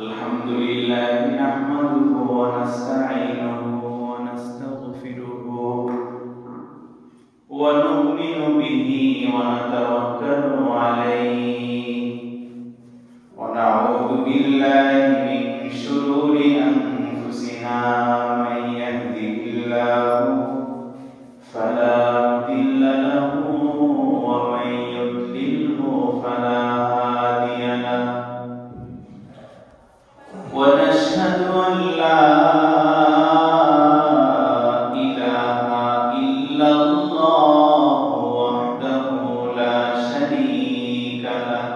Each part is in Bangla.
الحمد لله نحمده ونستعينه ونستغفره ونؤمن به ونتوكل عليه ونعوذ بالله من شرور أنفسنا من يهده الله فلا مضل له ومن يضلله فلا هادي له ونشهد أن لا إله إلا الله وحده لا شريك له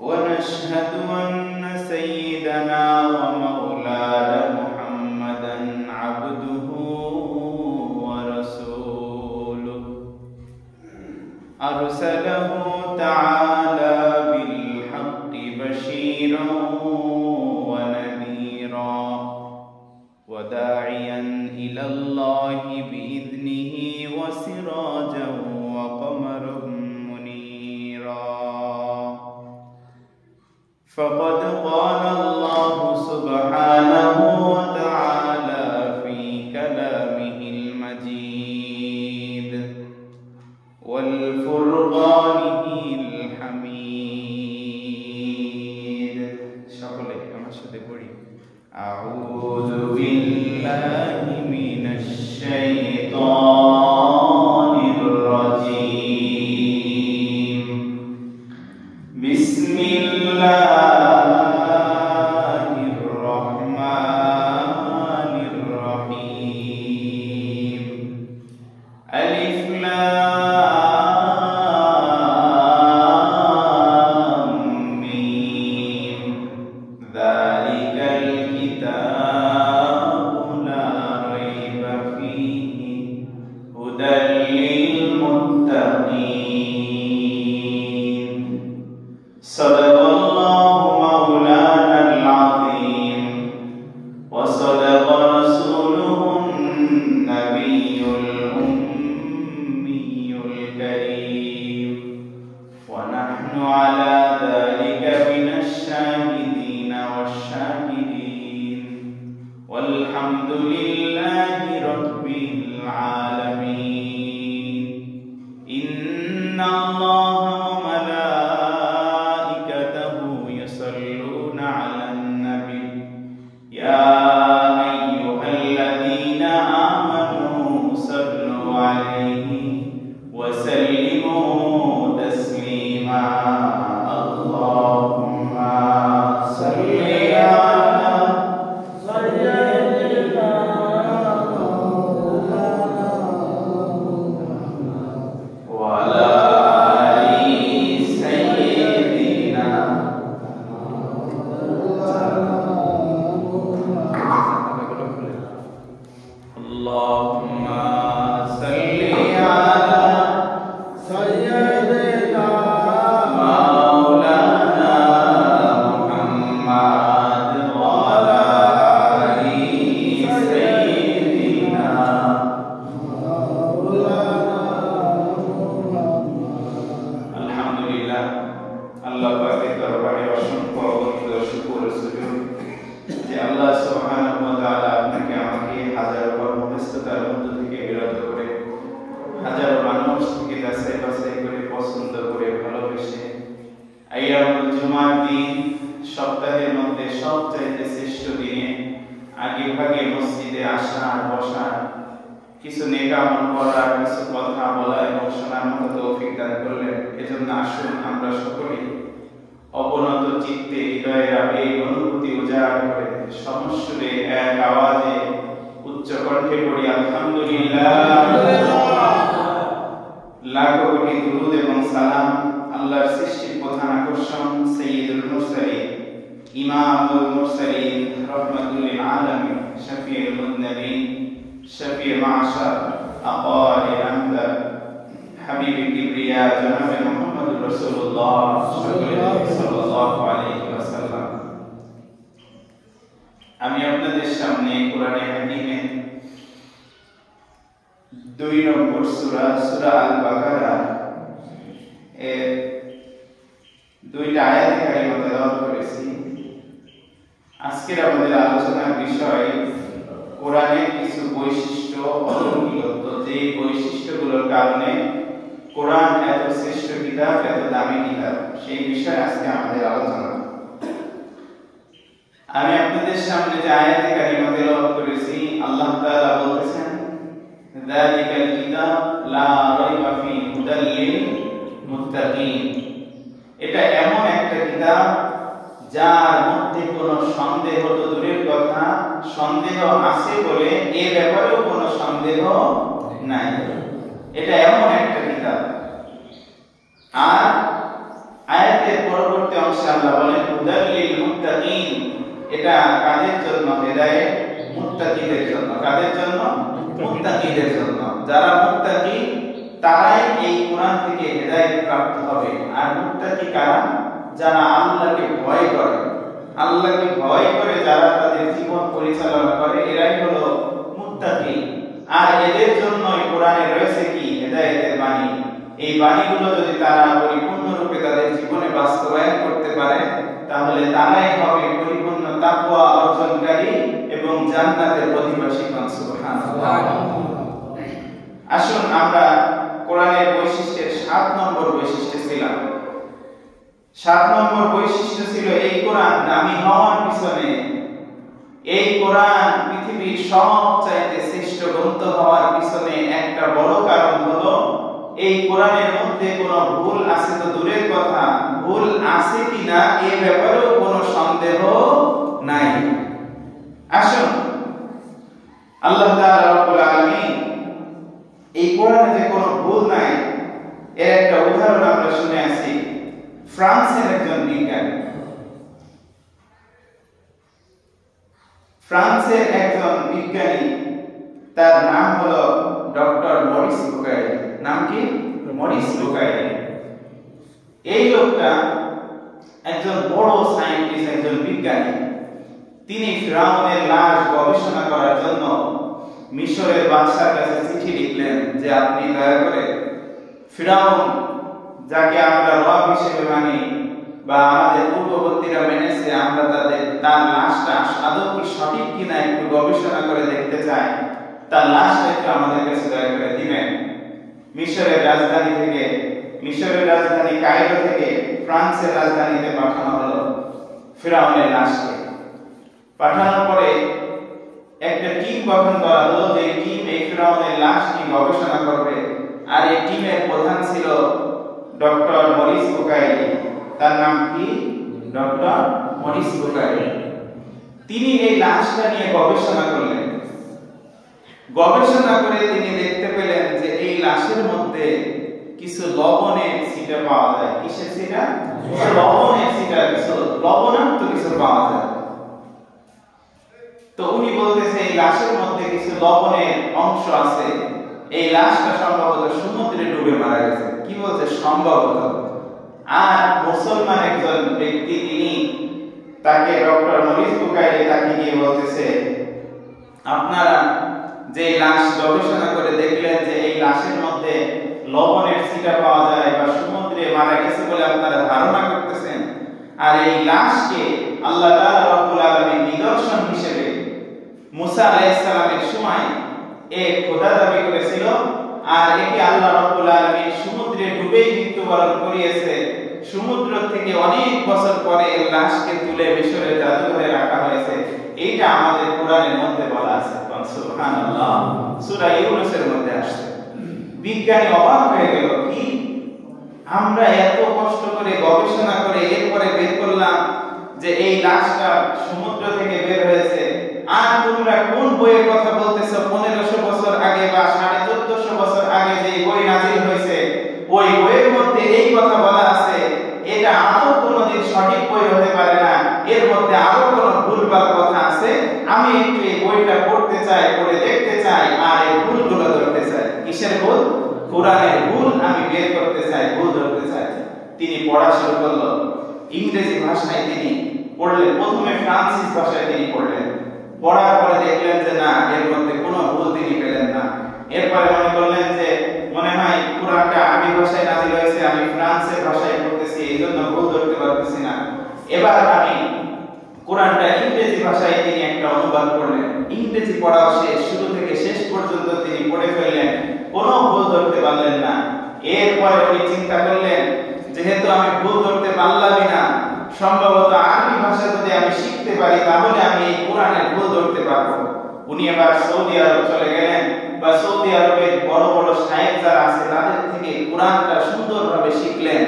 ونشهد أن سيدنا ومولانا محمدا عبده ورسوله أرسله تعالى بالحق بشيرا ونذيرا وداعيا إلى الله بإذنه وسراجا وقمرا منيرا فقد قال الله سبحانه وتعالى في كلامه المجيد والفرقانه الحميد أعوذ بالله من الشيطان الرجيم بسم الله الرحمن الرحيم ألف لام ميم ذلك الكتاب لا ريب فيه هدى للمتقين صدق الله مولانا العظيم وصدق رسوله النبي الأمي الكريم ونحن على ذلك من الشاهدين والشاكرين والحمد لله رب العالمين إن الله وملائكته يصلون على النبي يا أيها الذين آمنوا صلوا عليه وسلموا تسليما اللهم صل على سيدنا وعلى آل سيدنا اللهم صل على سيدنا مولانا محمد وعلى آل سيدنا الحمد لله আল্লাহ পাকের দরবারে অসংখ্য অগণিত শুকর ও সুজুদ যে আল্লাহ সুবহানাহু ওয়া তাআলা আপনাকে আমাকে হাজারো কর্মব্যস্ততার মধ্য থেকে বিরত করে হাজারো মানুষ থেকে যাচাই বাছাই করে পছন্দ করে ভালোবেসে আইয়ামুল জুমার দিন সপ্তাহের মধ্যে সবচাইতে শ্রেষ্ঠ দিনে আগে ভাগে মসজিদে আসা বসা কিছু নেক আমল করা কিছু কথা বলা এবং শোনার মতো তৌফিক দান করলেন এজন্য আসুন আমরা সকলে অবনত চিত্তে হৃদয়ের আবেগ অনুভূতি উজাড় করে সমস্বরে এক আওয়াজে উচ্চ কণ্ঠে পড়ি আলহামদুলিল্লাহ লাখো কোটি দুরূদ এবং সালাম আল্লাহর সৃষ্টির প্রধান আকর্ষণ সাইয়্যিদুল মুরসালিন ইমামুল মুরসালিন রাহমাতুল লিল আলামিন শাফিউল মুযনিবিন শাফি মাশার আকাল আমদা হাবিব কিবরিয়া জনাব মুহাম্মদুর রাসূলুল্লাহ সাল্লাল্লাহু আলাইহি ওয়াসাল্লাম আমি আপনাদের সামনে কোরআনে হাকিমে 2 নম্বর সূরা সূরা আল বাকারা এর 2 কারণে কোরআন এত শ্রেষ্ঠ কিতাব, এত দামি কিতাব, সেই বিষয়ে আজকে আমাদের আলোচনা। আমি আপনাদের সামনে যে আয়াতে কারিমা তেলাওয়াত করেছি, আল্লাহ তাআলা বলতেছেন, যালিকাল কিতাব লা রাইবা ফীহি হুদাল লিল মুত্তাকিন। এটা এমন একটা কিতাব যার মধ্যে কোনো সন্দেহ তো দূরের কথা, সন্দেহ আছে বলে এ ব্যাপারেও কোনো সন্দেহ নাই। এটা এমন একটা কিতাব। আর আয়াতের পরবর্তী অংশে আল্লাহ বলেন হুদাল লিল মুত্তাকিন। এটা কাদের জন্য? হেদায়েত মুত্তাকিদের জন্য। কাদের জন্য? মুত্তাকিদের জন্য। যারা মুত্তাকি তারাই এই কোরআন থেকে হেদায়েত প্রাপ্ত হবে। আর মুত্তাকি কারা? যারা আল্লাহকে ভয় করে। আল্লাহকে ভয় করে যারা তাদের জীবন পরিচালনা করে, এরাই হলো মুত্তাকি। আর এদের জন্যই কোরআনে রয়েছে কি? হেদায়েতের বাণী। এই বাণীগুলো যদি তারা পরিপূর্ণরূপে তাদের জীবনে বাস্তবায়ন করতে পারে, তাহলে তারাই হবে পরিপূর্ণ তাকওয়া অর্জনকারী এবং জান্নাতের অধিবাসী। সুবহানাল্লাহ। আসুন আমরা কোরআনের বৈশিষ্ট্যের 7 নম্বর বৈশিষ্ট্য ছিলাম। 7 নম্বর বৈশিষ্ট্য ছিল এই কোরআন দামি হওয়ার পিছনে, এই কোরআন পৃথিবীর সবচাইতে শ্রেষ্ঠ গ্রন্থ হওয়ার পিছনে একটা বড় কারণ হলো এই কোরআনের মধ্যে কোনো ভুল আছে তো দূরের কথা, ভুল আছে কিনা এ ব্যাপারেও কোনো সন্দেহ নাই। আসুন আল্লাহ তাআলা রব্বুল আলামিন এই কোরআনে যে কোনো ভুল নাই এর একটা উদাহরণ আমরা শুনে আসি। ফ্রান্সের একজন বিজ্ঞানী, তার নাম হলো ডক্টর মরিস বুকাইলি। নাম কি? Morris Bucaille. এই লোকটা একজন বড় সায়েন্টিস্ট, একজন বিজ্ঞানী। তিনি ফিরআউনের লাশ গবেষণা করার জন্য মিশরের বাদশার কাছে চিঠি লিখলেন যে আপনি দয়া করে ফিরআউন, যাকে আমরা রব হিসেবে মানি বা আমাদের পূর্ববর্তীরা মেনেছে, আমরা তার লাশটা আদৌ কি সঠিক কিনা একটু গবেষণা করে দেখতে চাই, তার লাশটা একটু আমাদের কাছে দয়া করে দিবেন। মিশরের রাজধানী কায়রো থেকে ফ্রান্সের রাজধানীতে পাঠানো হলো ফিরআউনের লাশকে। পাঠানোর পরে একটা টিম গঠন করা হলো, যে টিম এই ফিরআউনের লাশ নিয়ে গবেষণা করবে। আর এই টিমের প্রধান ছিল ডক্টর মরিস বুকাইলি। তার নাম কি? Doctor Morris Bucaille. তিনি এই লাশটা নিয়ে গবেষণা করলেন। গবেষণা করে তিনি দেখতে পেলেন যে এই লাশের মধ্যে কিছু লবণের ছিটা পাওয়া যায়। কিসের ছিটা? লবণের ছিটা, কিছু লবণাক্ত কিছু পাওয়া যায়। তো উনি বলতেছে এই লাশের মধ্যে কিছু লবণের অংশ আছে, এই লাশটা সম্ভবত সমুদ্রে ডুবে মারা গেছে। কি বলছে? সম্ভবত। আর মুসলমান একজন ব্যক্তি, তিনি তাকে ডক্টর মরিস বুকাইলি তাকে গিয়ে বলতেছে, আপনারা যে লাশ গবেষণা করে দেখলেন যে এই লাশের মধ্যে লবণের ছিটা পাওয়া যায় বা সমুদ্রে মারা গেছে বলে আপনারা ধারণা করতেছেন, আর এই লাশকে আল্লাহ তাআলা রব্বুল আলামিন নিদর্শন হিসেবে মুসা আলাইহিস সালামের সময় খোদা দাবি করেছিল, আর একে আল্লাহ রব্বুল আলামিন সমুদ্রে ডুবেই মৃত্যুবরণ করিয়েছে। সমুদ্র থেকে অনেক বছর পরে এই লাশকে তুলে মিশরের জাদুঘরে রাখা হয়েছে। এইটা আমাদের কোরআনের মধ্যে বলা আছে। সুবহানাল্লাহ। সূরা ইউনূসের মধ্যে আসছে। বিজ্ঞানী অবাক হয়ে গেল, কি আমরা এত কষ্ট করে গবেষণা করে এরপরে বের করলাম যে এই লাশটা সমুদ্র থেকে বের হয়েছে, আর তোমরা কোন বইয়ের কথা বলতেছো? 1500 বছর আগে বা 1450 বছর আগে যে বই নাযিল হয়েছে, ওই বইয়ের মধ্যে এই কথা বলা আছে। এটা আদৌ কোনোদিন সঠিক বই হতে পারে না, এর মধ্যে আরো কোনো ভুলভাল কথা আছে। আমি একটু এই বইটা পড়তে চাই, পড়ে দেখতে চাই, আর এই ভুলগুলো ধরতে চাই। কিসের ভুল? কোরআনের ভুল আমি বের করতে চাই, ভুল ধরতে চাই। তিনি পড়া শুরু করলো। ইংরেজি ভাষায় তিনি পড়লেন, প্রথমে ফ্রান্সিস ভাষায় তিনি পড়লেন। পড়ার পরে দেখলেন যে না, এর মধ্যে কোনো ভুল তিনি পেলেন না। এরপরে মনে করলেন যে মনে হয় কোরআনটা আরবি ভাষায় নাযিল হয়েছে, আমি ফ্রান্সের ভাষায় পড়তেছি, এইজন্য ভুল ধরতে পারতেছি না। এবার আমি কোরআনটা ইংরেজি ভাষায় তিনি একটা অনুবাদ করলেন। ইংরেজি পড়া শেষ, শুরু থেকে শেষ পর্যন্ত তিনি পড়ে ফেললেন। কোনো ভুল ধরতে পারলেন না। এরপরে উনি চিন্তা করলেন, যেহেতু আমি ভুল ধরতে পারলামই না, সম্ভবত আরবি ভাষা যদি আমি শিখতে পারি তাহলে আমি এই কোরআনের ভুল ধরতে পারবো। উনি এবার সৌদি আরব চলে গেলেন, বা সৌদি আরবের বড় বড় শায়েখ যারা আছে তাদের থেকে কোরআনটা সুন্দরভাবে শিখলেন,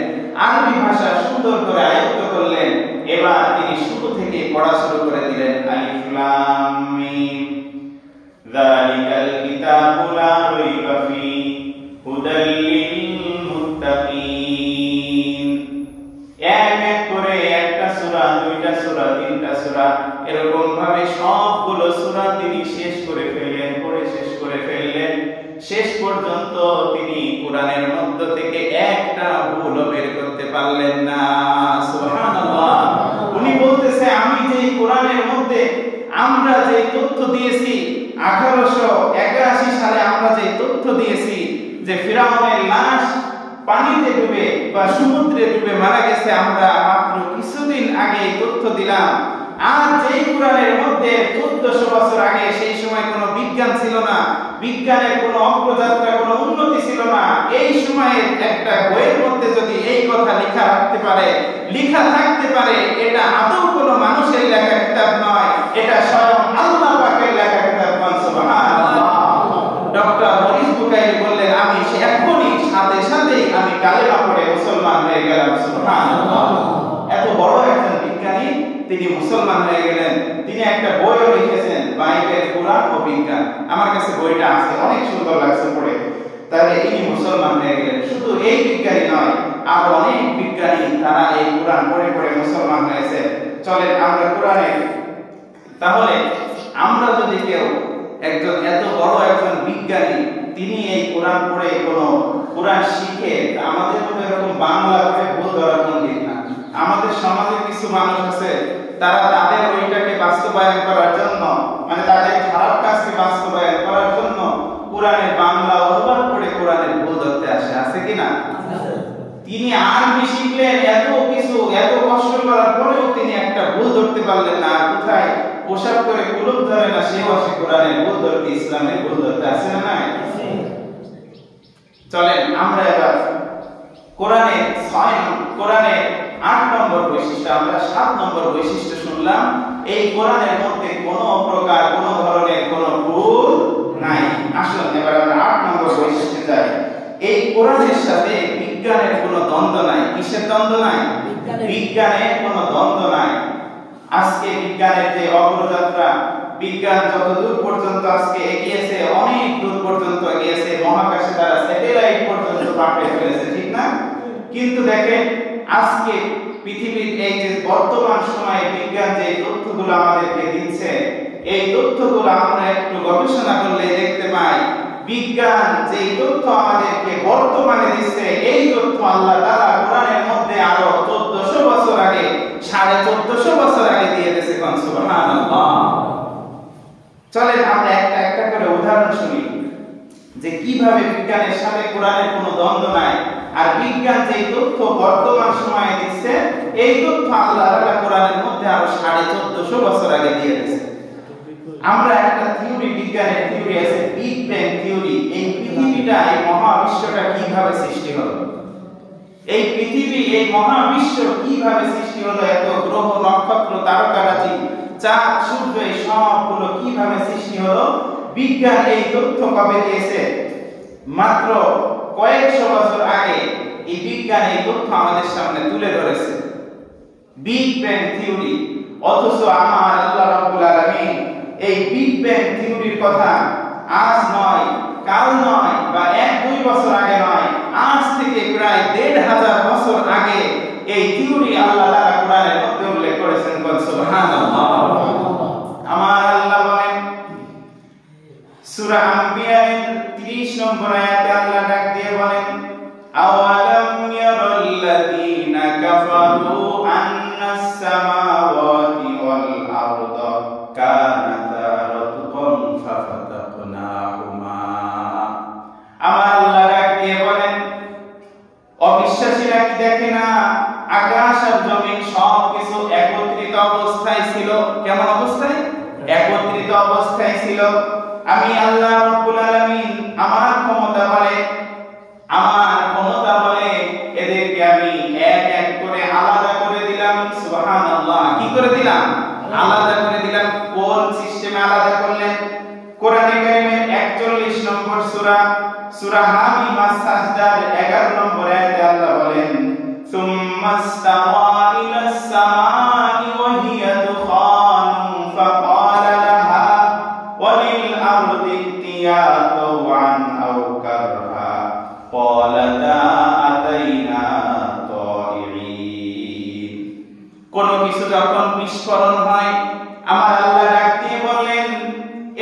আরবি ভাষা সুন্দর করে আয়ত্ত করলেন। এবার তিনি শুরু থেকে পড়া শুরু করে দিলেন, আলিফ লাম মিম যালিকাল কিতাবু লা রাইবা ফীহি হুদাল লিল মুত্তাকিন। এক এক করে একটা সূরা, দুইটা সূরা, তিনটা সূরা, এরকম ভাবে সবগুলো সূরা তিনি শেষ করে ফেললেন, পড়ে শেষ করে ফেললেন। শেষ পর্যন্ত তিনি কোরআনের মধ্য থেকে একটা ভুলও বের করতে পারলেন না। সুবহানাল্লাহ। উনি বলতেছে, আমি যে কোরআনের মধ্যে আমরা যে তথ্য দিয়েছি, 1881 সালে আমরা যে তথ্য দিয়েছি যে ফিরআউনের লাশ পানিতে ডুবে বা সমুদ্রে ডুবে মারা গেছে, আমরা মাত্র কিছুদিন আগে তথ্য দিলাম। আর যেই কোরআনের মধ্যে 1400 বছর আগে, সেই সময় কোনো বিজ্ঞান ছিল না, বিজ্ঞানের কোনো অগ্রযাত্রা, কোনো উন্নতি ছিল না, এই সময়ে একটা বইয়ের মধ্যে যদি এই কথা লেখা থাকতে পারে, এটা আদৌ কোনো মানুষের লেখা কিতাব নয়, এটা স্বয়ং আল্লাহ পাকের লেখা কিতাব। সুবহানাল্লাহ। ডক্টর মরিস বুকাইলি বললেন, আমি এখনই সাথে সাথে আমি কালেমা পড়ে মুসলমান হয়ে গেলাম। সুবহানাল্লাহ। এত বড় একজন বিজ্ঞানী, তিনি মুসলমান হয়ে গেলেন। তিনি একটা বইও লিখেছেন, বাইবেল, কোরআন ও বিজ্ঞান। আমার কাছে বইটা আছে, অনেক সুন্দর লাগছে পড়ে। তাহলে ইনি মুসলমান হয়ে গেলেন। শুধু এই বিজ্ঞানী নয়, আরো অনেক বিজ্ঞানী তারা এই কোরআন পড়ে পড়ে মুসলমান হয়েছে। চলেন আমরা কোরআনে, তাহলে আমরা যদি কেউ একজন এত বড় একজন বিজ্ঞানী, তিনি এই কোরআন পড়ে কোরআন শিখে, আমাদের মধ্যে এরকম বাংলা পড়ে ভুল ধরা কোন ঠিক না। আমাদের সমাজে কিছু মানুষ আছে, তারা তাদের ওইটাকে বাস্তবায়ন করার জন্য, মানে তাদের খারাপ কাজকে বাস্তবায়ন করার জন্য কোরআনের বাংলা অনুবাদ করে কোরআনের ভুল ধরতে আছে কি না? তিনি আরবি শিখলেন, এত কষ্ট করার পরেও তিনি একটা ভুল ধরতে পারলেন না। কোথায় পোশাক করে কুলুপ ধরে না, সেও আসে কোরআনের ভুল ধরতে, ইসলামের ভুল ধরতে, আছে না নাই? চলেন আমরা এবার কোরআনের 8 নম্বর বৈশিষ্ট্য, আমরা 7 নম্বর বৈশিষ্ট্য শুনলাম। এই কোরআনের মধ্যে কোনো প্রকার, কোনো ধরনের কোনো ভুল নাই। আসুন এবার আমরা 8 নম্বর বৈশিষ্ট্যে যাই। এই কোরআনের সাথে বিজ্ঞানের কোনো দ্বন্দ্ব নাই। কিসের দ্বন্দ্ব নাই? বিজ্ঞানের কোনো দ্বন্দ্ব নাই। আজকে বিজ্ঞানের যে অগ্রযাত্রা, বিজ্ঞান যত দূর পর্যন্ত আজকে এগিয়েছে, অনেক দূর পর্যন্ত এগিয়েছে, মহাকাশে তারা স্যাটেলাইট পর্যন্ত পাঠিয়ে ফেলেছে, ঠিক না? কিন্তু দেখেন আজকে পৃথিবীর এই যে বর্তমান সময়ে বিজ্ঞান যে তথ্যগুলো আমাদেরকে দিচ্ছে, এই তথ্যগুলো আমরা একটু গবেষণা করলে দেখতে পাই, বিজ্ঞান যে তথ্য আমাদেরকে বর্তমানে দিচ্ছে, এই তথ্য আল্লাহ তাআলা কোরআনের মধ্যে আরো 1400 বছর আগে, 1450 বছর আগে দিয়ে দিয়েছে। সুবহানাল্লাহ। চলেন আমরা একটা একটা করে উদাহরণ শুনি যে কিভাবে বিজ্ঞানের সাথে কোরআনের কোনো দ্বন্দ্ব নাই। আর বিজ্ঞান যে তথ্য বর্তমান সময়ে দিচ্ছে, এই তথ্য আল্লাহ তাআলা কোরআনের মধ্যে আরো 1450 বছর আগে দিয়ে দিয়েছে। আমরা একটা থিওরি, বিজ্ঞানের থিওরি আছে, বিগ ব্যাং থিওরি। এই পৃথিবীটা, এই মহাবিশ্বটা কিভাবে সৃষ্টি হলো, এই পৃথিবী, এই মহাবিশ্ব কিভাবে সৃষ্টি হলো, এত গ্রহ, নক্ষত্র, তারকারাজি, চাঁদ, সূর্য, এই সবগুলো কিভাবে সৃষ্টি হলো, বিজ্ঞান এই তথ্য কবে দিয়েছে? মাত্র কয়েকশো বছর আগে এই বিজ্ঞান এই তথ্য আমাদের সামনে তুলে ধরেছে, বিগ ব্যাং থিওরি। অথচ আমার আল্লাহ রাব্বুল আলামিন এই বিগ ব্যাং থিওরির কথা আজ নয়, কাল নয়, বা 1-2 বছর আগে নয়, আজ থেকে প্রায় 1500 বছর আগে এই থিওরি আল্লাহ তাআলা কোরআনের মধ্যে উল্লেখ করেছেন। সুবহানাল্লাহ। আমার আল্লাহ বলেন সূরা আম্বিয়ার 30 নম্বর আয়াতে আল্লাহ ডাক দিয়ে বলেন, আওয়ালাম ইয়ারাল্লাযীনা কাফারু আন্নাস সামাওয়াতি ওয়াল আরদা কানাতা রাতকান ফাফাতাকনাহুমা। আমার আল্লাহ ডাক দিয়ে বলেন, অবিশ্বাসীরা কি দেখে না আকাশ আর জমিন সবকিছু একত্রিত অবস্থায় ছিল? কেমন অবস্থায়? একত্রিত অবস্থায় ছিল। আমি আল্লাহ রাব্বুল আলামিন আমার ক্ষমতা বলে এদেরকে আমি এক এক করে আলাদা করে দিলাম। সুবহানাল্লাহ। কি করে দিলাম? আলাদা করে দিলাম। কোন সিস্টেমে আলাদা করলেন? কোরআনে কারীমের 41 নম্বর সূরা হামিম আস-সাজদার 11 নম্বর আয়াতে আল্লাহ বলেন, সুম্মাস্তাওয়া ইলাস সামাই ওয়া হিয়া দুখানুন ফাকালা লাহা ওয়া লিল আরদি ইতিয়া তাওআন আও কারহা ক্বালাতা আতাইনা তাইঈন। কোন কিছু যখন বিস্ফোরণ হয়, আমার আল্লাহ ডাক দিয়ে বললেন,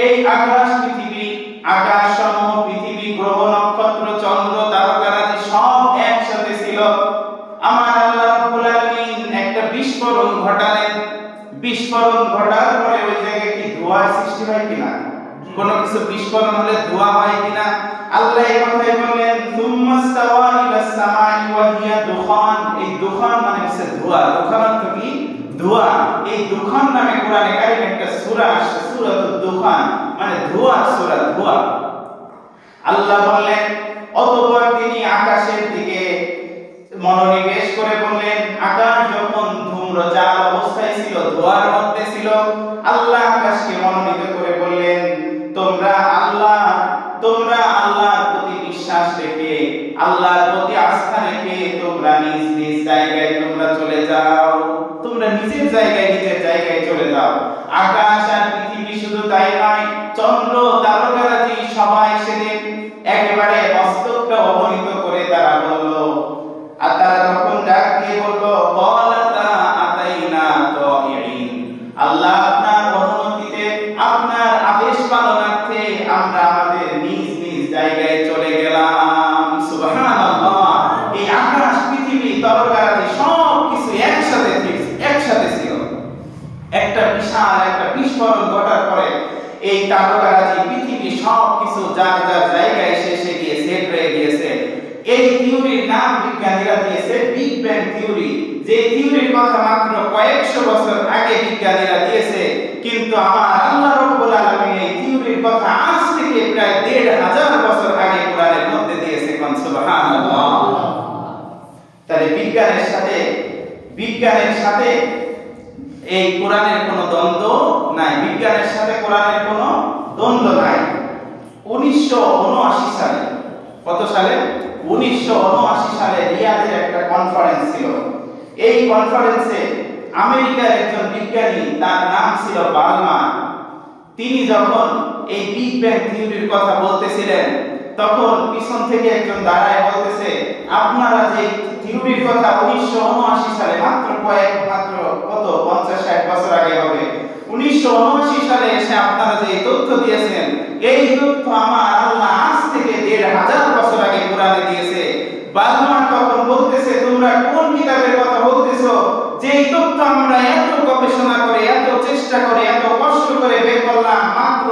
এই আকাশ সমূহ, পৃথিবী, গ্রহ, নক্ষত্র, চন্দ্র, তারকারাজি সব একসাথে ছিল। আমার আল্লাহ রাব্বুল আলামিন একটা বিস্ফোরণ ঘটালেন। বিস্ফোরণ ঘটার পরে ওই জায়গায় কি ধোঁয়ার সৃষ্টি হয় কিনা? কোন কিছু বিস্ফোরণ হলে ধোঁয়া হয় কিনা? আল্লাহ এই কথাই বললেন, সুম্মাস্তাওয়া ইলাস সামাই ওয়া হিয়া দুখান। এই দুখান মানে হচ্ছে ধোঁয়া। দুখান অর্থ কি? ধোঁয়া। এই দুখান নামে কোরআনে কারীমে একটা সূরা আছে, সূরাতুদ দুখান, মানে ধোঁয়ার সূরা, ধোঁয়া। আল্লাহ বললেন, অতঃপর তিনি আকাশের দিকে মনোনিবেশ করে বললেন, আকাশ যখন ধূম্রজাল অবস্থায় ছিল, ধোঁয়ার মধ্যে ছিল, আল্লাহ আকাশকে মনোনীত করে বললেন, তোমরা আল্লাহর প্রতি বিশ্বাস রেখে, আল্লাহর প্রতি আস্থা রেখে তোমরা নিজ নিজ জায়গায় তোমরা চলে যাও। তোমরা নিজের জায়গায় চলে যাও। আকাশ আর পৃথিবী শুধু তাই নয়, চন্দ্র, তারকারাজি সবাই সেদিন একেবারে মস্তকটা অবনীত করে তারা বলল, আর তারা তখন ডাক দিয়ে বলল, ক্বালাতা আতাইনা তাইঈন। আল্লাহ আপনার অনুমতিতে, আপনার আদেশ পালনার্থে আমরা আমাদের নিজ নিজ জায়গায় চলে গেলাম। সুবহানাল্লাহ। এই আকাশ, পৃথিবী, তারকারাজি সব কিছু একসাথে ছিল। একটা বিশাল একটা বিস্ফোরণ ঘটার পরে এই তারকারাজি, পৃথিবী সব কিছু যার যার জায়গায় এসে গিয়ে সেট হয়ে গিয়েছে। এই থিওরির নাম বিজ্ঞানীরা দিয়েছে বিগ ব্যাং থিওরি। যে থিওরির কথা মাত্র কয়েকশো বছর আগে বিজ্ঞানীরা দিয়েছে, কিন্তু আমার আল্লাহ রাব্বুল আলামিন এই থিওরির কথা আজ থেকে প্রায় ১৫০০ বছর আগে কোরআনের মধ্যে দিয়েছে। সুবহানাল্লাহ। তাহলে বিজ্ঞানের সাথে এই কোরআনের কোনো দ্বন্দ্ব নাই। বিজ্ঞানের সাথে কোরআনের কোনো দ্বন্দ্ব নাই। 1979 সালে, কত সালে? 1979 সালে রিয়াদের একটা কনফারেন্স ছিল। এই কনফারেন্সে আমেরিকার একজন বিজ্ঞানী, তার নাম ছিল বালমার, তিনি যখন এই বিগ ব্যাং থিওরির কথা বলতেছিলেন, তখন পিছন থেকে একজন দাঁড়ায় বলতেছে, আপনারা যে থিওরির কথা 1979 সালে, মাত্র কত 50-60 বছর আগে হবে, 1979 সালে এসে আপনারা যে তথ্য দিয়েছেন, এই তথ্য আমার আল্লাহ আজ থেকে ১৫০০ বছর আগে কোরআনে দিয়েছে। বালমার তখন বলতেছে, তোমরা কোন কিতাবের কথা বলতেছো? যেই তথ্য আমরা এত গবেষণা করে, এত চেষ্টা করে, এত কষ্ট করে বের করলাম, মাত্র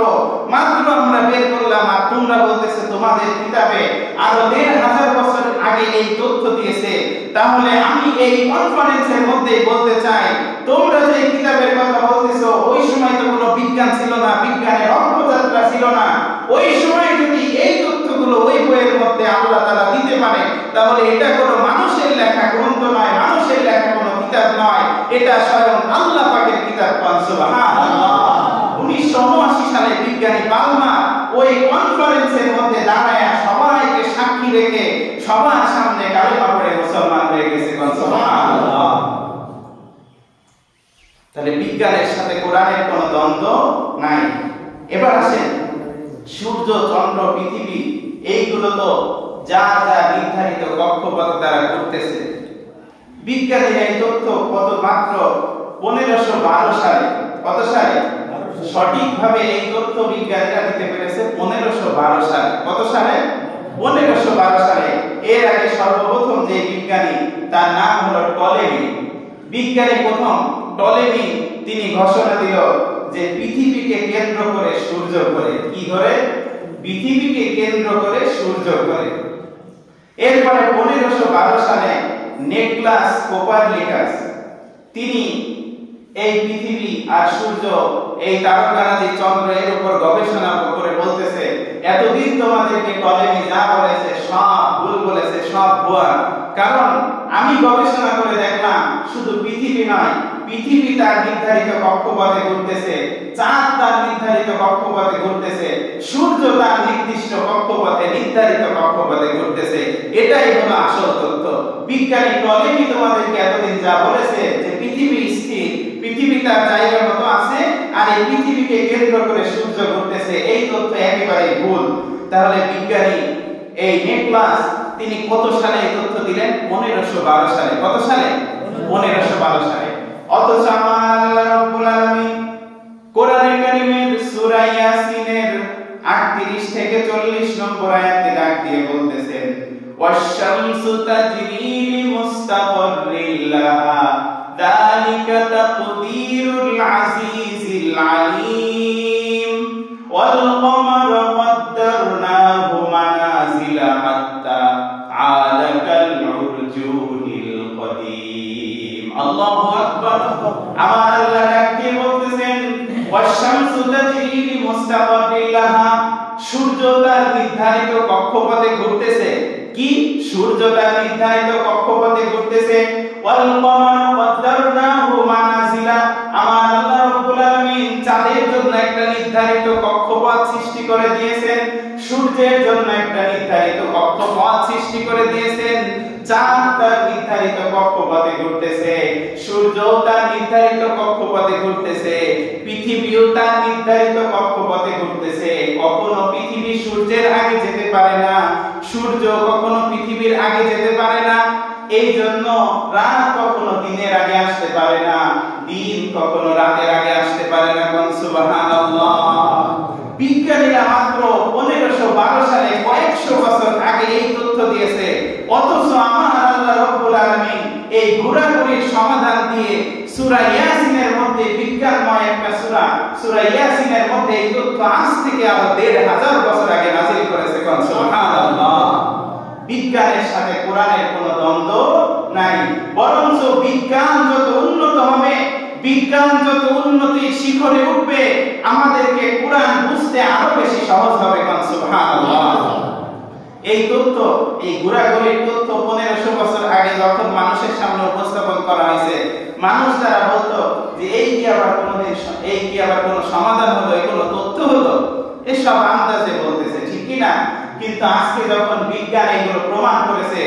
আমরা বের করলাম, আর তোমরা বলতেছো তোমাদের কিতাবে আরো ১৫০০ বছর আগে এই তথ্য দিয়েছে। তাহলে আমি এই কনফারেন্সের মধ্যে বলতে চাই, তোমরা যে কিতাবের কথা বলতেছো, ওই সময় তো কোনো বিজ্ঞান ছিল না, বিজ্ঞানের অগ্রযাত্রা ছিল না। ওই সময় যদি এই তথ্যগুলো ওই বইয়ের মধ্যে আল্লাহ তাআলা দিতে পারে, তাহলে এটা কোনো মানুষের লেখা গ্রন্থ নয়, মানুষের লেখা কোনো কিতাব নয়, এটা স্বয়ং আল্লাহ পাকের কিতাব। সুবহানাল্লাহ। 1979 সালে বিজ্ঞানী বালমার ওই কনফারেন্সের মধ্যে দাঁড়ায় সবাইকে সাক্ষী রেখে সবার সামনে কালেমা পড়ে মুসলমান হয়ে গেছে। সুবহানাল্লাহ। তাহলে বিজ্ঞানের সাথে কোরআনের কোনো দ্বন্দ্ব নাই। এবার আসেন, সূর্য, চন্দ্র, পৃথিবী, এইগুলো তো যা যা নির্ধারিত কক্ষপথ দ্বারা ঘুরতেছে। বিজ্ঞানীরা এই তথ্য মাত্র 1512 সালে, কত সালে? সঠিকভাবে এই তথ্য বিজ্ঞানীরা দিতে পেরেছে 1512 সালে। কত সালে? 1512 সালে। এর আগে সর্বপ্রথম যে বিজ্ঞানী, তার নাম হলো টলেমি। বিজ্ঞানী প্রথম টলেমি, তিনি ঘোষণা দিল যে পৃথিবীকে কেন্দ্র করে সূর্য ঘোরে। কি ঘোরে? পৃথিবীকে কেন্দ্র করে সূর্য ঘোরে। এরপরে 1512 সালে নিকোলাস কোপারনিকাস, তিনি এই পৃথিবী আর সূর্য, এই তারকারাজি চন্দ্র এর উপর গবেষণা করে বলতেছে এতদিন তোমাদেরকে কলেমে যা বলেছে সব ভুল বলেছে, সব ভুয়া। কারণ আমি গবেষণা করে দেখলাম শুধু পৃথিবী নয়, পৃথিবী তার নির্ধারিত কক্ষপথে ঘুরতেছে, চাঁদ তার নির্ধারিত কক্ষপথে ঘুরতেছে, সূর্য তার নির্দিষ্ট কক্ষপথে নির্ধারিত কক্ষপথে ঘুরতেছে। এটাই হলো আসল তথ্য। বিজ্ঞানী টলেমি তোমাদেরকে এতদিন যা বলেছে যে পৃথিবী স্থির, পৃথিবী তার জায়গা মতো আছে আর এই পৃথিবীকে কেন্দ্র করে সূর্য ঘুরতেছে, এই তথ্য একেবারে ভুল। তাহলে বিজ্ঞানী এই নিকোলাস তিনি কত সালে এই তথ্য দিলেন? 1512 সালে। কত সালে? 1512 সালে। অথচ আমার আল্লাহ রাব্বুল আলামিন কোরআনে কারীমের সূরা ইয়াসিনের 38 থেকে 40 নম্বর আয়াতে ডাক দিয়ে বলতেছেন ওয়াশ-শামসু তাজরি লিমুস্তাকাররিল লাহা যালিকা তাকদীরুল আজিজিল আলীম ওয়াল কমারা কদ্দারনাহু মানাজিলা হাত্তা আলা কাল উরজুনিল কদীম। আল্লাহু আকবার। আমার আল্লাহ ডাক দিয়ে বলতেছেন ওয়াশ-শামসু তাজরি লিমুস্তাকাররিল লাহা, সূর্য তার নির্ধারিত কক্ষপথে ঘুরতেছে। কি? সূর্য তার নির্ধারিত কক্ষপথে ঘুরতেছে। ওয়াল কমারা কদ্দারনাহু মানাজিলা, আমার আল্লাহ রাব্বুল আলামিন চাঁদের জন্য একটা নির্ধারিত কক্ষপথ সৃষ্টি করে দিয়েছেন, সূর্যের জন্য একটা নির্ধারিত কক্ষপথ সৃষ্টি করে দিয়েছেন। চাঁদ তার নির্ধারিত কক্ষপথে ঘুরতেছে, সূর্য তার নির্ধারিত কক্ষপথে ঘুরতেছে, পৃথিবীও তার নির্ধারিত কক্ষপথে ঘুরতেছে। কখনো পৃথিবী সূর্যের আগে যেতে পারে না, সূর্য কখনো পৃথিবীর আগে যেতে পারে না। এই জন্য রাত কখনো দিনের আগে আসতে পারে না, দিন কখনো রাতের আগে আসতে পারে না। কোন সুবহানাল্লাহ। বিজ্ঞানীরা মাত্র 1512 সালে কয়েকশো বছর আগে এই তথ্য দিয়েছে, অথচ আমার আল্লাহ রাব্বুল আলামিন এই ঘোরাঘুরির সমাধান দিয়ে সূরা ইয়াসিনের মধ্যে, বিজ্ঞানময় একটা সূরা, সূরা ইয়াসিনের মধ্যে এই তথ্য আজ থেকে আরো 1500 বছর আগে নাযিল করেছে। কোন সুবহানাল্লাহ। বিজ্ঞানের সাথে কোরআনের কোনো দ্বন্দ্ব নাই, বরঞ্চ বিজ্ঞান যত উন্নত হবে, বিজ্ঞান যত উন্নতির শিখরে উঠবে, আমাদেরকে কোরআন বুঝতে আরো বেশি সহজ হবে। কোন সুবহানাল্লাহ। এই তথ্য, এই ঘোরাঘুরির তথ্য 1500 বছর আগে যখন মানুষের সামনে উপস্থাপন করা হয়েছে, মানুষ যারা বলতো যে এই কি আবার কোনো সমাধান হলো, এই কোনো তথ্য হলো, এসব আন্দাজে বলতেছে, ঠিক কি না? কিন্তু আজকে যখন বিজ্ঞান এগুলো প্রমাণ করেছে,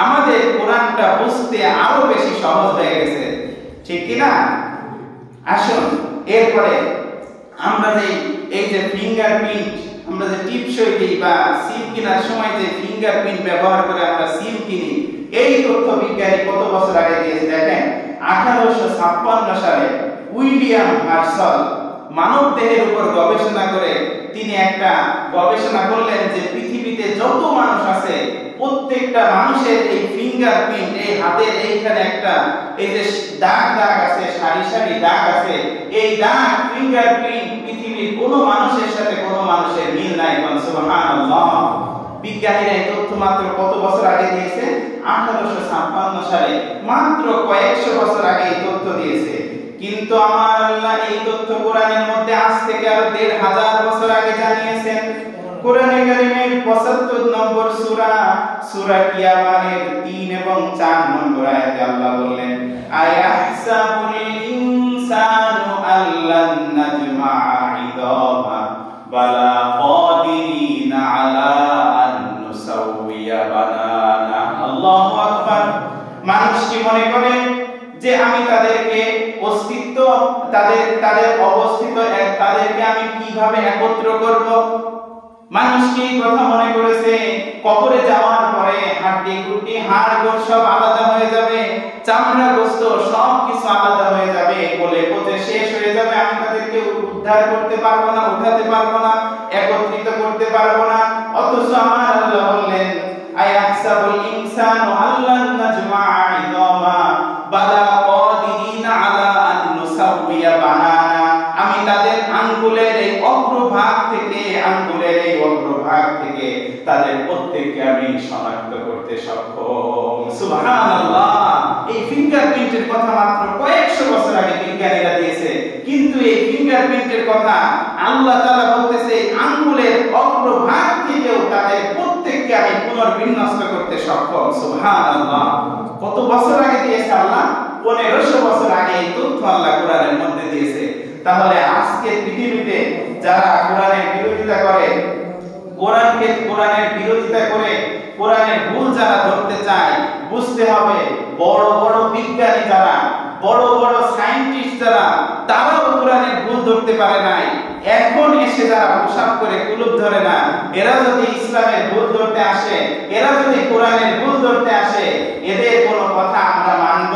আমাদের কোরআনটা বুঝতে আরো বেশি সহজ হয়ে গেছে, ঠিক কি না? আসুন এরপরে আমরা যে এই যে ফিঙ্গারপ্রিন্ট, আমরা যে টিপসই দিই বা সিম কেনার সময় যে ফিঙ্গারপ্রিন্ট ব্যবহার করে আমরা সিম কিনি, এই তথ্য বিজ্ঞানী কত বছর আগে দিয়েছে দেখেন। 1856 সালে উইলিয়াম হার্শল মানব দেহের উপর গবেষণা করে তিনি একটা গবেষণা করলেন যে পৃথিবীতে যত মানুষ আছে প্রত্যেকটা মানুষের এই ফিঙ্গারপ্রিন্ট, এই হাতের এইখানে একটা এই যে দাগ আছে, সারি সারি দাগ আছে, এই দাগ ফিঙ্গারপ্রিন্ট পৃথিবীর কোনো মানুষের সাথে কোনো মানুষের মিল নাই। সুবহানাল্লাহ। বিজ্ঞানীরা এই তথ্য মাত্র কত বছর আগে দিয়েছে? 1856 সালে, মাত্র কয়েকশো বছর আগে এই তথ্য দিয়েছে। কিন্তু আমার আল্লাহ এই তথ্য কোরআনের মধ্যে আজ থেকে আরো 1500 বছর আগে জানিয়েছেন। কোরআনে কারীমের 75 নম্বর সূরা, সূরা কিয়ামানের 3 এবং 4 নম্বর আয়াতে আল্লাহ বললেন আয়াহসাবুল ইনসানু আল্লান নাজমা'a ইদামা বালা কাদিরিনা আলা আন নুসাউইয়া বানানা। আল্লাহু আকবার। মানুষ কি মনে করে যে আমি তাদেরকে অস্তিত্ব, তাদের অবস্থিত তাদেরকে আমি কিভাবে একত্র করব? মানুষ কি কথা মনে করেছে কবরে যাওয়ার পরে হাড়ি গুটি হাড় গোড় সব আলাদা হয়ে যাবে, চামড়া গোস্ত সব কিছু আলাদা হয়ে যাবে, বলে পচে শেষ হয়ে যাবে, আমি তাদেরকে উদ্ধার করতে পারবো না, উঠাতে পারবো না, একত্রিত করতে পারবো না। অথচ আমার আল্লাহ বললেন আয়াহসাবুল ইনসানু আল্লান নাজমা'a ইদামা বালা কাদিরিনা আলা আন নুসাউইয়া বানানা। আমি তাদের আঙ্গুলের এই অগ্রভাগ থেকে তাদের প্রত্যেককে আমি শনাক্ত করতে সক্ষম। সুবহানাল্লাহ। এই ফিঙ্গারপ্রিন্টের কথা মাত্র কয়েকশো বছর আগে বিজ্ঞানীরা দিয়েছে, কিন্তু এই ফিঙ্গারপ্রিন্টের কথা আল্লাহ তাআলা বলতেছে আঙ্গুলের অগ্রভাগ থেকেও তাদের প্রত্যেককে আমি পুনর্বিন্যস্ত করতে সক্ষম। সুবহানাল্লাহ। কত বছর আগে দিয়েছে আল্লাহ? 1500 বছর আগে এই তথ্য আল্লাহ কোরআনের মধ্যে দিয়েছে। তাহলে আজকে পৃথিবীতে যারা কোরআনের বিরোধিতা করে, কোরআনের বিরোধিতা করে কোরআনের ভুল যারা ধরতে চায়, বুঝতে হবে বড় বড় বিজ্ঞানী যারা, বড় বড় সায়েন্টিস্ট যারা, তারাও কোরআনের ভুল ধরতে পারে নাই। এখন এসে যারা পোশাক করে কুলুপ ধরে না, এরা যদি ইসলামের ভুল ধরতে আসে, এরা যদি কোরআনের ভুল ধরতে আসে, এদের কোনো কথা আমরা মানব